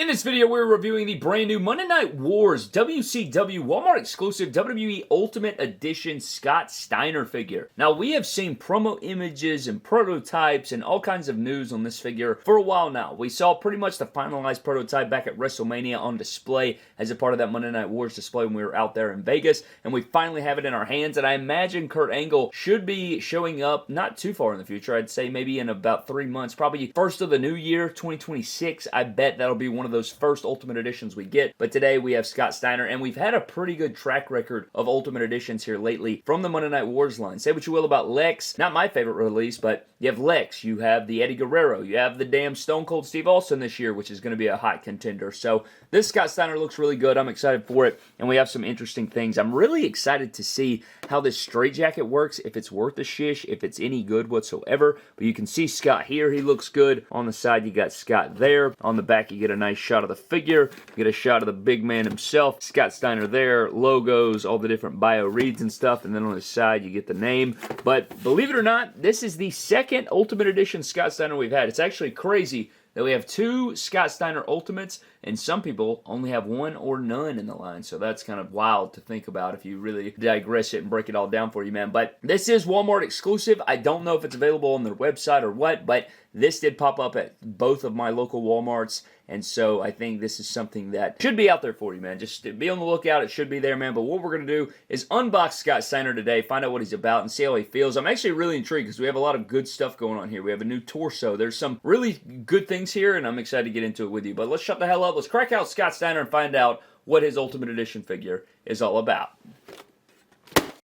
In this video, we're reviewing the brand new Monday Night Wars WCW Walmart exclusive WWE Ultimate Edition Scott Steiner figure. Now, we have seen promo images and prototypes and all kinds of news on this figure for a while now. We saw pretty much the finalized prototype back at WrestleMania on display as a part of that Monday Night Wars display when we were out there in Vegas, and we finally have it in our hands, and I imagine Kurt Angle should be showing up not too far in the future. I'd say maybe in about 3 months, probably first of the new year, 2026. I bet that'll be one of those first Ultimate Editions we get. But today we have Scott Steiner, and we've had a pretty good track record of Ultimate Editions here lately from the Monday Night Wars line. Say what you will about Lex, not my favorite release, but you have Lex, you have the Eddie Guerrero, you have the damn Stone Cold Steve Austin this year, which is going to be a hot contender. So this Scott Steiner looks really good. I'm excited for it, and we have some interesting things. I'm really excited to see how this straitjacket works, if it's worth a shish, if it's any good whatsoever. But you can see Scott here. He looks good. On the side, you got Scott there. On the back, you get a nice shot of the figure. You get a shot of the big man himself. Scott Steiner there. Logos, all the different bio reads and stuff. And then on the side, you get the name. But believe it or not, this is the second Ultimate Edition Scott Steiner we've had. It's actually crazy that we have 2 Scott Steiner Ultimates, and some people only have 1 or none in the line. So that's kind of wild to think about if you really digress it and break it all down for you, man. But this is Walmart exclusive. I don't know if it's available on their website or what, but this did pop up at both of my local Walmarts, and so I think this is something that should be out there for you, man. Just be on the lookout. It should be there, man. But what we're going to do is unbox Scott Steiner today, find out what he's about, and see how he feels. I'm actually really intrigued because we have a lot of good stuff going on here. We have a new torso. There's some really good things here, and I'm excited to get into it with you. But let's shut the hell up. Let's crack out Scott Steiner and find out what his Ultimate Edition figure is all about.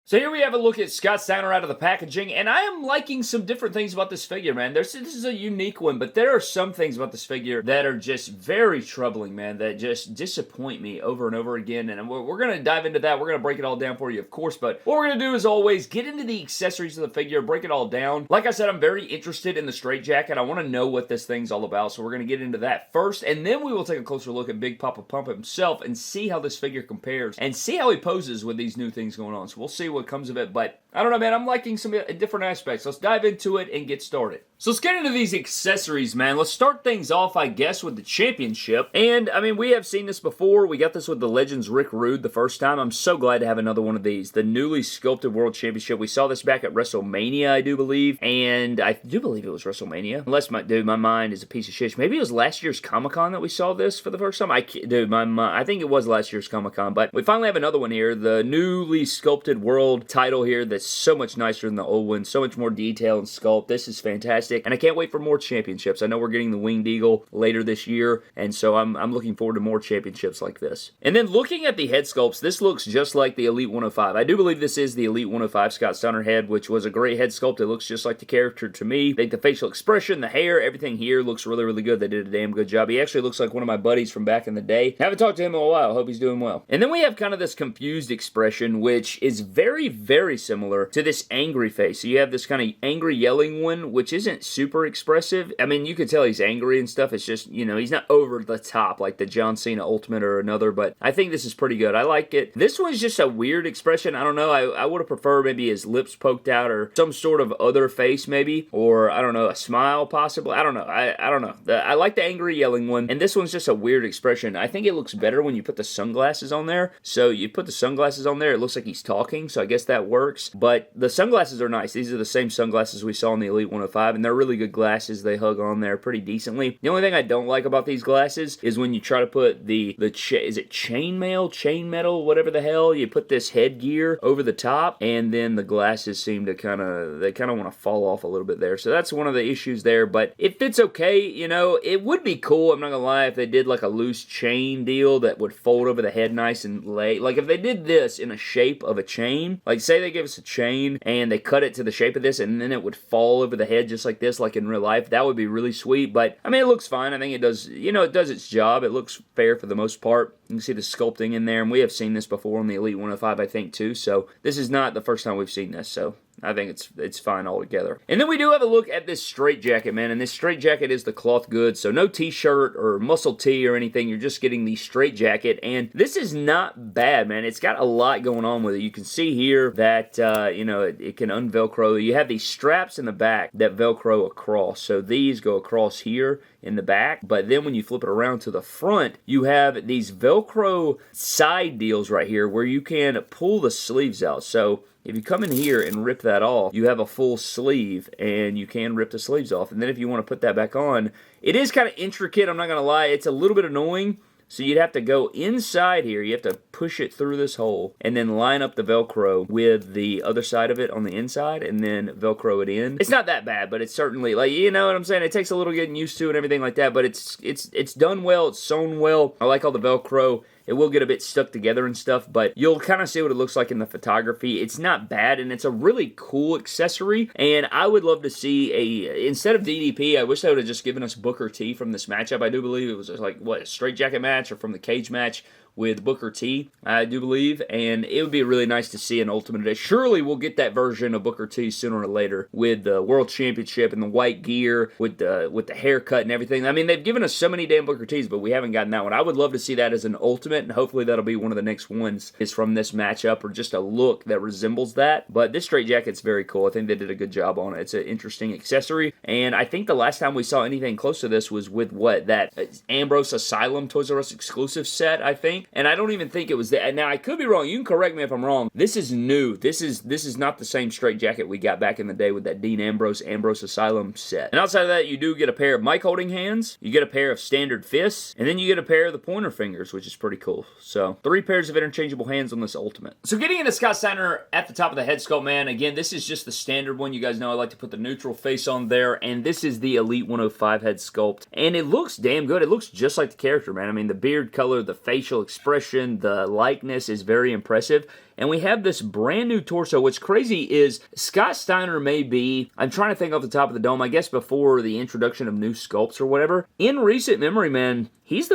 So here we have a look at Scott Steiner out of the packaging, and I am liking some different things about this figure, man. This is a unique one, but there are some things about this figure that are just very troubling, man, that just disappoint me over and over again, and we're going to dive into that. We're going to break it all down for you, of course, but what we're going to do is always get into the accessories of the figure, break it all down. Like I said, I'm very interested in the straitjacket. I want to know what this thing's all about, so we're going to get into that first, and then we will take a closer look at Big Papa Pump himself and see how this figure compares and see how he poses with these new things going on. So we'll see what comes of it, but I don't know, man. I'm liking some different aspects. Let's dive into it and get started. So let's get into these accessories, man. Let's start things off, I guess, with the championship. And, I mean, we have seen this before. We got this with the Legends Rick Rude the first time. I'm so glad to have another one of these. The newly sculpted World Championship. We saw this back at WrestleMania, I do believe. And I do believe it was WrestleMania. Unless, my mind is a piece of shit. Maybe it was last year's Comic-Con that we saw this for the first time. I think it was last year's Comic-Con. But we finally have another one here. The newly sculpted World title here that's so much nicer than the old one. So much more detail and sculpt. This is fantastic. And I can't wait for more championships. I know we're getting the Winged Eagle later this year, and so I'm looking forward to more championships like this. And then looking at the head sculpts, this looks just like the Elite 105. I do believe this is the Elite 105 Scott Steiner head, which was a great head sculpt. It looks just like the character to me. I think the facial expression, the hair, everything here looks really, really good. They did a damn good job. He actually looks like one of my buddies from back in the day. Haven't talked to him in a while. Hope he's doing well. And then we have kind of this confused expression, which is very, very similar to this angry face. So you have this kind of angry yelling one, which isn't super expressive. I mean, you can tell he's angry and stuff. It's just, you know, he's not over the top like the John Cena Ultimate or another, but I think this is pretty good. I like it. This one's just a weird expression. I don't know. I would have preferred maybe his lips poked out or some sort of other face maybe, or I don't know, a smile possibly. I don't know. I don't know. I like the angry yelling one, and this one's just a weird expression. I think it looks better when you put the sunglasses on there. So you put the sunglasses on there, it looks like he's talking, so I guess that works. But the sunglasses are nice. These are the same sunglasses we saw in the Elite 105, and they're really good glasses. They hug on there pretty decently. The only thing I don't like about these glasses is when you try to put is it chain metal, whatever the hell, you put this headgear over the top, and then the glasses seem to kind of want to fall off a little bit there. So that's one of the issues there, but it fits okay. You know, it would be cool, I'm not gonna lie, if they did like a loose chain deal that would fold over the head nice and lay. Like if they did this in a shape of a chain, like say they gave us a chain and they cut it to the shape of this and then it would fall over the head just like this, like in real life, that would be really sweet. But I mean, it looks fine. I think it does, you know, it does its job. It looks fair for the most part. You can see the sculpting in there, and we have seen this before on the Elite 105, I think, too. So this is not the first time we've seen this, so I think it's fine altogether. And then we do have a look at this straitjacket, man, and this straitjacket is the cloth goods, so no t-shirt or muscle tee or anything. You're just getting the straitjacket, and this is not bad, man. It's got a lot going on with it. You can see here that, you know, it can unvelcro. You have these straps in the back that velcro across, so these go across here in the back, but then when you flip it around to the front, you have these velcro side deals right here where you can pull the sleeves out. So if you come in here and rip that off, you have a full sleeve, and you can rip the sleeves off. And then if you want to put that back on, it is kind of intricate, I'm not going to lie. It's a little bit annoying. So you'd have to go inside here, you have to push it through this hole, and then line up the Velcro with the other side of it on the inside, and then Velcro it in. It's not that bad, but it's certainly, like, you know what I'm saying? It takes a little getting used to and everything like that, but it's done well, it's sewn well. I like all the Velcro. It will get a bit stuck together and stuff, but you'll kind of see what it looks like in the photography. It's not bad, and it's a really cool accessory, and I would love to see instead of DDP, I wish they would have just given us Booker T from this matchup. I do believe it was like, what, a straitjacket match or from the cage match with Booker T, I do believe, and it would be really nice to see an Ultimate Edition. Surely we'll get that version of Booker T sooner or later with the World Championship and the white gear with the haircut and everything. I mean, they've given us so many damn Booker Ts, but we haven't gotten that one. I would love to see that as an Ultimate, and hopefully that'll be one of the next ones is from this matchup, or just a look that resembles that. But this straitjacket's very cool. I think they did a good job on it. It's an interesting accessory, and I think the last time we saw anything close to this was with what, that Ambrose Asylum Toys R Us exclusive set, I think. And I don't even think it was that. Now, I could be wrong. You can correct me if I'm wrong. This is new. This is not the same straitjacket we got back in the day with that Dean Ambrose Asylum set. And outside of that, you do get a pair of mic holding hands. You get a pair of standard fists. And then you get a pair of the pointer fingers, which is pretty cool. So, 3 pairs of interchangeable hands on this Ultimate. So, getting into Scott Steiner at the top of the head sculpt, man. Again, this is just the standard one. You guys know I like to put the neutral face on there. And this is the Elite 105 head sculpt. And it looks damn good. It looks just like the character, man. I mean, the beard color, the facial expression, the likeness is very impressive. And we have this brand new torso. What's crazy is Scott Steiner may be, I'm trying to think off the top of the dome, I guess before the introduction of new sculpts or whatever. In recent memory, man, he's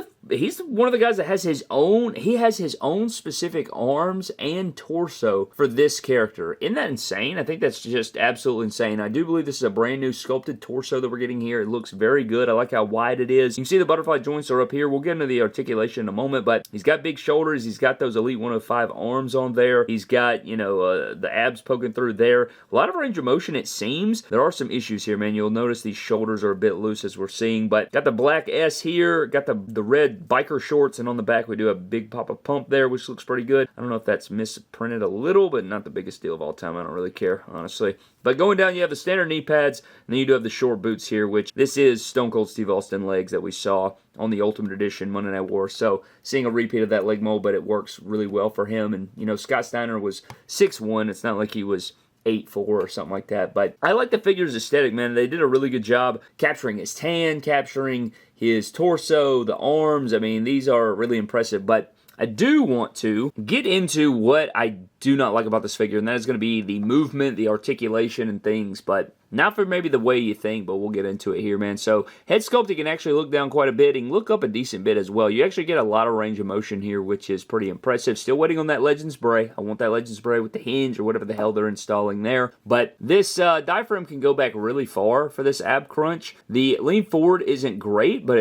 one of the guys that has his own specific arms and torso for this character. Isn't that insane? I think that's just absolutely insane. I do believe this is a brand new sculpted torso that we're getting here. It looks very good. I like how wide it is. You can see the butterfly joints are up here. We'll get into the articulation in a moment, but he's got big shoulders. He's got those Elite 105 arms on there. He's got, you know, the abs poking through there. A lot of range of motion, it seems. There are some issues here, man. You'll notice these shoulders are a bit loose as we're seeing, but got the black S here, got the red biker shorts, and on the back we do a big pop-up pump there, which looks pretty good. I don't know if that's misprinted a little, but not the biggest deal of all time. I don't really care, honestly. But going down, you have the standard knee pads, and then you do have the short boots here, which this is Stone Cold Steve Austin legs that we saw on the Ultimate Edition Monday Night War. So seeing a repeat of that leg mold, but it works really well for him. And, you know, Scott Steiner was 6'1". It's not like he was 8'4" or something like that. But I like the figure's aesthetic, man. They did a really good job capturing his tan, capturing his torso, the arms. I mean, these are really impressive. But I do want to get into what I do not like about this figure, and that is going to be the movement, the articulation, and things. But not for maybe the way you think, but we'll get into it here, man. So, head sculpt, you can actually look down quite a bit. You can look up a decent bit as well. You actually get a lot of range of motion here, which is pretty impressive. Still waiting on that Legend Spray. I want that Legend Spray with the hinge or whatever the hell they're installing there. But this diaphragm can go back really far for this ab crunch. The lean forward isn't great, but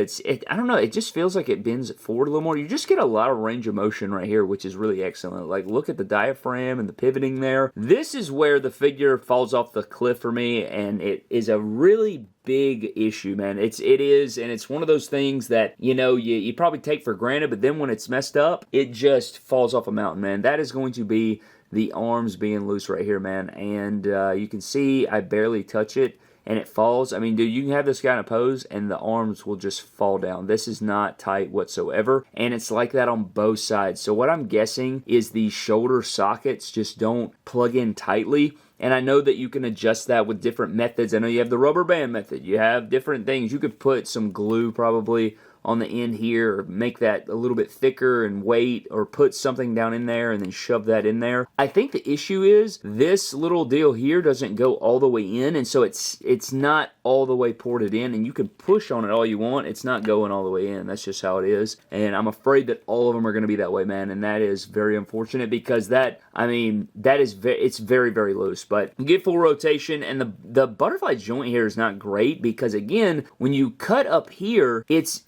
I don't know, it just feels like it bends forward a little more. You just get a lot of range of motion right here, which is really excellent. Like, look at the diaphragm and the pivoting there. This is where the figure falls off the cliff for me, and it is a really big issue, man. It is, and it's one of those things that, you know, you probably take for granted, but then when it's messed up, it just falls off a mountain, man. That is going to be the arms being loose right here, man. And you can see I barely touch it, and it falls. I mean, dude, you can have this guy in a pose, and the arms will just fall down. This is not tight whatsoever, and it's like that on both sides. So what I'm guessing is these shoulder sockets just don't plug in tightly. And I know that you can adjust that with different methods. I know you have the rubber band method. You have different things. You could put some glue probably on the end here, or make that a little bit thicker and weight, or put something down in there and then shove that in there. I think the issue is this little deal here doesn't go all the way in, and so it's not all the way ported in, and you can push on it all you want. It's not going all the way in. That's just how it is, and I'm afraid that all of them are going to be that way, man, and that is very unfortunate because it's very, very loose, but you get full rotation, and the butterfly joint here is not great because, again, when you cut up here, it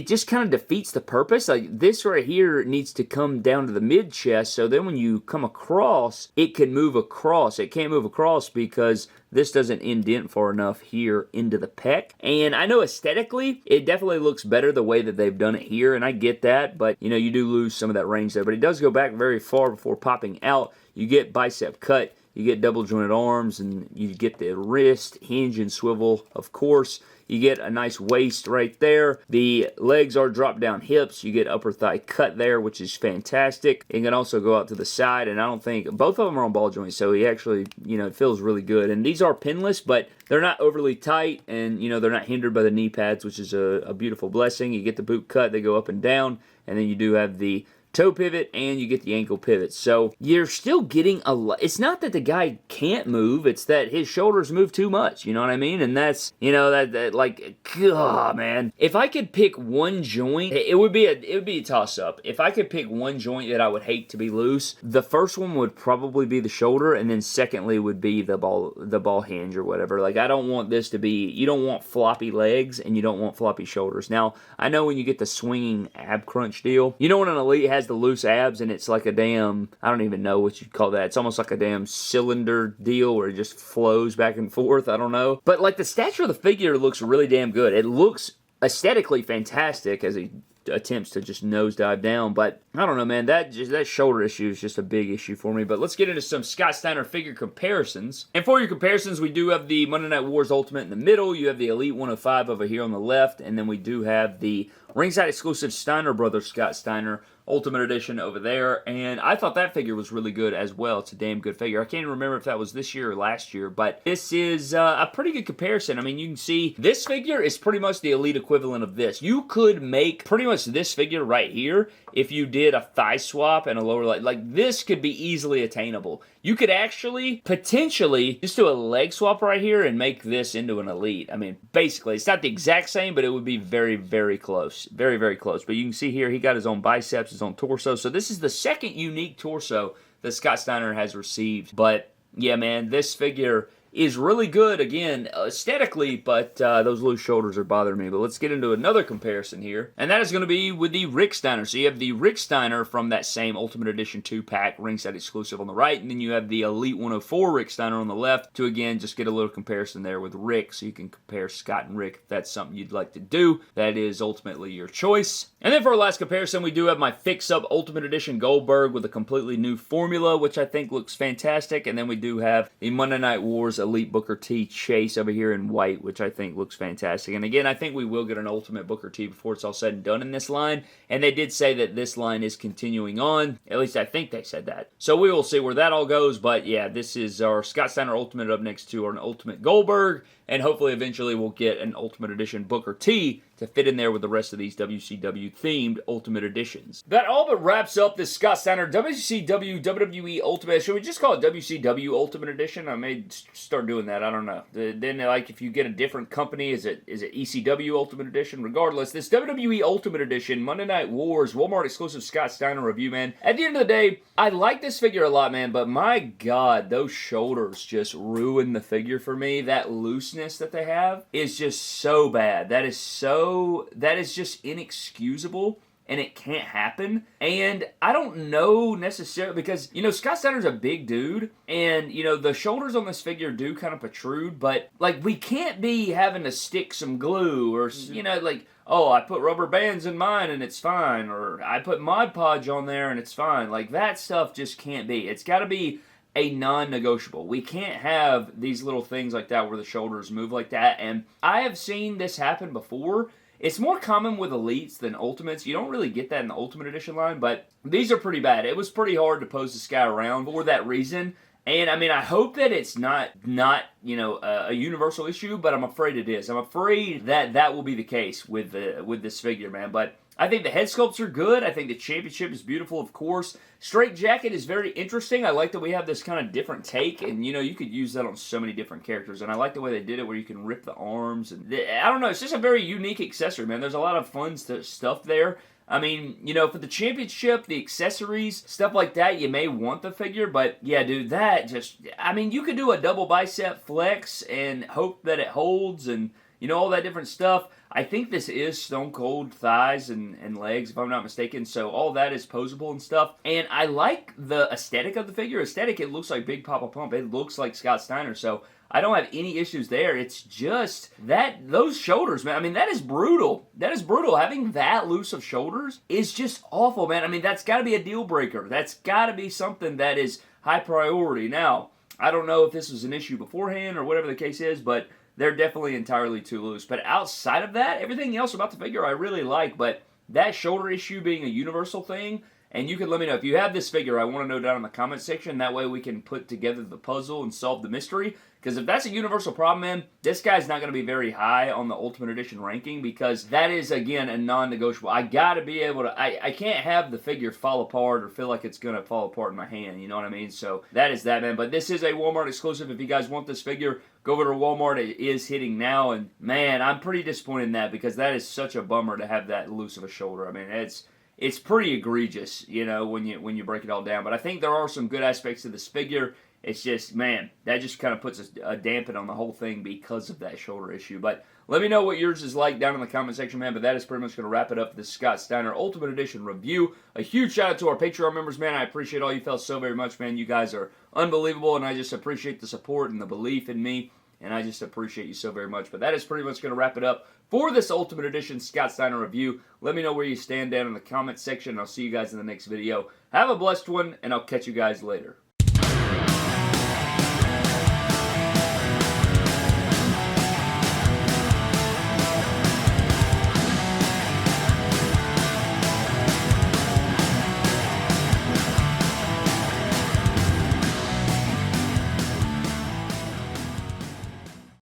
just kind of defeats the purpose. Like, this right here needs to come down to the mid chest, so then when you come across, it can move across. It can't move across because this doesn't indent far enough here into the pec. And I know aesthetically, it definitely looks better the way that they've done it here, and I get that, but, you know, you do lose some of that range there. But it does go back very far before popping out. You get bicep cut, you get double jointed arms, and you get the wrist, hinge, and swivel, of course. You get a nice waist right there. The legs are drop down hips. You get upper thigh cut there, which is fantastic. It can also go out to the side, and I don't think, both of them are on ball joints, so he actually, you know, it feels really good. And these are pinless, but they're not overly tight, and, you know, they're not hindered by the knee pads, which is a beautiful blessing. You get the boot cut, they go up and down, and then you do have the toe pivot, and you get the ankle pivot. So you're still getting a lot. It's not that the guy can't move, it's that his shoulders move too much, you know what I mean? And that's, you know, that like, God, man. If I could pick one joint, it would be a toss-up. If I could pick one joint that I would hate to be loose, the first one would probably be the shoulder, and then secondly would be the ball hinge or whatever. Like, I don't want this to be, you don't want floppy legs, and you don't want floppy shoulders. Now, I know when you get the swinging ab crunch deal, you know when an Elite has the loose abs and it's like a damn, I don't even know what you'd call that. It's almost like a damn cylinder deal where it just flows back and forth. I don't know. But like the stature of the figure looks really damn good. It looks aesthetically fantastic as he attempts to just nosedive down, but I don't know, man, that shoulder issue is just a big issue for me. But let's get into some Scott Steiner figure comparisons. And for your comparisons, we do have the Monday Night Wars Ultimate in the middle, you have the Elite 105 over here on the left, and then we do have the ringside exclusive Steiner Brothers Scott Steiner Ultimate Edition over there, and I thought that figure was really good as well. It's a damn good figure. I can't even remember if that was this year or last year, but this is a pretty good comparison. I mean, you can see this figure is pretty much the Elite equivalent of this. You could make pretty much this figure right here if you did a thigh swap and a lower leg. Like, this could be easily attainable. You could actually, potentially, just do a leg swap right here and make this into an Elite. I mean, basically, it's not the exact same, but it would be very, very close. Very, very close. But you can see here, he got his own biceps, his own torso. So this is the second unique torso that Scott Steiner has received. But, yeah, man, this figure is really good, again, aesthetically, but those loose shoulders are bothering me. But let's get into another comparison here, and that is going to be with the Rick Steiner. So you have the Rick Steiner from that same Ultimate Edition 2-pack, ringside exclusive on the right, and then you have the Elite 104 Rick Steiner on the left to, again, just get a little comparison there with Rick, so you can compare Scott and Rick if that's something you'd like to do. That is ultimately your choice. And then for our last comparison, we do have my Fix-Up Ultimate Edition Goldberg with a completely new formula, which I think looks fantastic, and then we do have the Monday Night Wars Elite Booker T Chase over here in white, which I think looks fantastic. And again, I think we will get an Ultimate Booker T before it's all said and done in this line. And they did say that this line is continuing on. At least I think they said that. So we will see where that all goes. But yeah, this is our Scott Steiner Ultimate up next to our Ultimate Goldberg. And hopefully eventually we'll get an Ultimate Edition Booker T to fit in there with the rest of these WCW-themed Ultimate Editions. That all but wraps up this Scott Steiner WCW WWE Ultimate. Should we just call it WCW Ultimate Edition? I may start doing that. I don't know. Then, like, if you get a different company, is it ECW Ultimate Edition? Regardless, this WWE Ultimate Edition, Monday Night Wars, Walmart exclusive Scott Steiner review, man. At the end of the day, I like this figure a lot, man, but my God, those shoulders just ruin the figure for me. That looseness that they have is just so bad. That is just inexcusable, and it can't happen. And I don't know necessarily, because, you know, Scott Steiner's a big dude, and, you know, the shoulders on this figure do kind of protrude, but, like, we can't be having to stick some glue, or, you know, like, oh, I put rubber bands in mine and it's fine, or I put Mod Podge on there and it's fine. Like, that stuff just can't be. It's got to be a non-negotiable. We can't have these little things like that where the shoulders move like that, and I have seen this happen before. It's more common with Elites than Ultimates. You don't really get that in the Ultimate Edition line, but these are pretty bad. It was pretty hard to pose this guy around for that reason. And I mean, I hope that it's not you know, a universal issue, but I'm afraid it is. I'm afraid that that will be the case with this figure, man. But I think the head sculpts are good. I think the championship is beautiful, of course. Straitjacket is very interesting. I like that we have this kind of different take, and you know, you could use that on so many different characters. And I like the way they did it, where you can rip the arms. And I don't know, it's just a very unique accessory, man. There's a lot of fun stuff there. I mean, you know, for the championship, the accessories, stuff like that, you may want the figure, but yeah, dude, that just, I mean, you could do a double bicep flex and hope that it holds and, you know, all that different stuff. I think this is Stone Cold thighs and legs, if I'm not mistaken, so all that is posable and stuff. And I like the aesthetic of the figure. Aesthetic, it looks like Big Papa Pump. It looks like Scott Steiner, so I don't have any issues there. It's just that, those shoulders, man. I mean, that is brutal. That is brutal. Having that loose of shoulders is just awful, man. I mean, that's got to be a deal breaker. That's got to be something that is high priority. Now, I don't know if this was an issue beforehand or whatever the case is, but they're definitely entirely too loose. But outside of that, everything else about the figure I really like. But that shoulder issue being a universal thing, and you can let me know if you have this figure. I want to know down in the comment section. That way we can put together the puzzle and solve the mystery. Because if that's a universal problem, man, this guy's not going to be very high on the Ultimate Edition ranking, because that is, again, a non-negotiable. I got to be able to, I can't have the figure fall apart or feel like it's going to fall apart in my hand, you know what I mean? So that is that, man. But this is a Walmart exclusive. If you guys want this figure, go over to Walmart. It is hitting now, and man, I'm pretty disappointed in that, because that is such a bummer to have that loose of a shoulder. I mean, it's pretty egregious, you know, when you break it all down. But I think there are some good aspects to this figure. It's just, man, that just kind of puts a dampen on the whole thing because of that shoulder issue. But let me know what yours is like down in the comment section, man. But that is pretty much going to wrap it up for this Scott Steiner Ultimate Edition review. A huge shout out to our Patreon members, man. I appreciate all you fellas so very much, man. You guys are unbelievable, and I just appreciate the support and the belief in me. And I just appreciate you so very much. But that is pretty much going to wrap it up for this Ultimate Edition Scott Steiner review. Let me know where you stand down in the comment section, and I'll see you guys in the next video. Have a blessed one, and I'll catch you guys later.